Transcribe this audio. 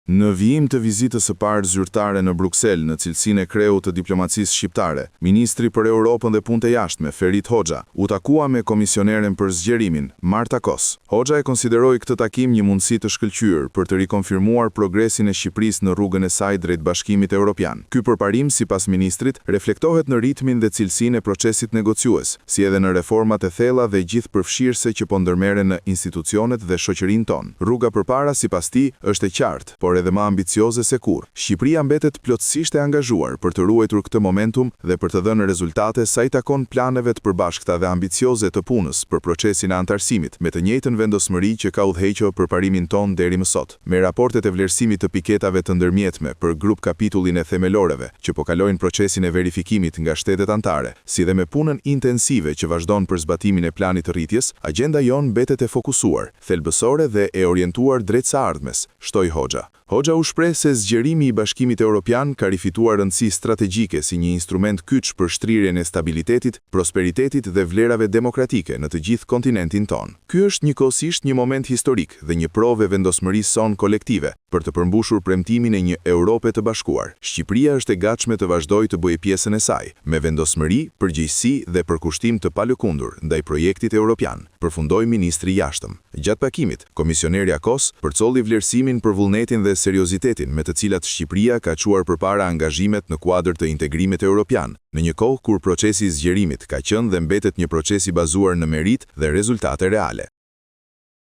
Në vijim të vizitës së parë zyrtare në Bruksel në cilësinë e kreut të diplomacisë shqiptare, Ministri për Europën dhe Punët e Jashtme, Ferit Hoxha, u takua me komisioneren për zgjerimin, Marta Kos. Hoxha e konsideroi këtë takim një mundësi të shkëlqyer për të rikonfirmuar progresin e Shqipërisë në rrugën e saj drejt Bashkimit Evropian. Ky përparim, sipas ministrit, reflektohet në ritmin dhe cilësinë e procesit negociues, si edhe në reformat e thella dhe gjithëpërfshirëse që po ndërmerren në institucionet dhe shoqërinë tonë. Rruga përpara, sipas tij, është e qartë, por edhe më ambicioze se kur. Shqipëria mbetet plotësisht e angazhuar për të ruajtur këtë momentum dhe për të dhënë rezultate sa i takon planeve të përbashkëta dhe ambicioze të punës për procesin e antarësimit, me të njëjtën vendosmëri që ka udhëhequr përparimin ton deri më sot. Me raportet e vlerësimit të piketave të ndërmjetme për grup kapitullin e themeloreve, që po kalojnë procesin e verifikimit nga shtetet anëtare, si dhe me punën intensive që vazhdon për zbatimin e planit të rritjes, agjenda jon mbetet e fokusuar, thelbësore dhe e orientuar drejt së ardhmes, shtoi Hoxha. Hoxha u shpreh se zgjerimi i Bashkimit Evropian ka rifituar rëndësi strategjike si një instrument kyç për shtrirjen e stabilitetit, prosperitetit dhe vlerave demokratike në të gjithë kontinentin ton. Ky është njëkohësisht një moment historik dhe një provë e vendosmërisë son kolektive për të përmbushur premtimin e një Europe të bashkuar. Shqipëria është e gatshme të vazhdojë të bëjë pjesën e saj, me vendosmëri, përgjegjësi dhe përkushtim të palëkundur ndaj projektit evropian, përfundoi ministri i jashtëm. Gjatë takimit, komisioneri Kos përcolli vlerësimin për vullnetin dhe seriozitetin me të cilat Shqipëria ka çuar përpara angazhimet në kuadër të integrimit evropian, në një kohë kur procesi i zgjerimit ka qenë dhe mbetet një proces i bazuar në merit dhe rezultate reale.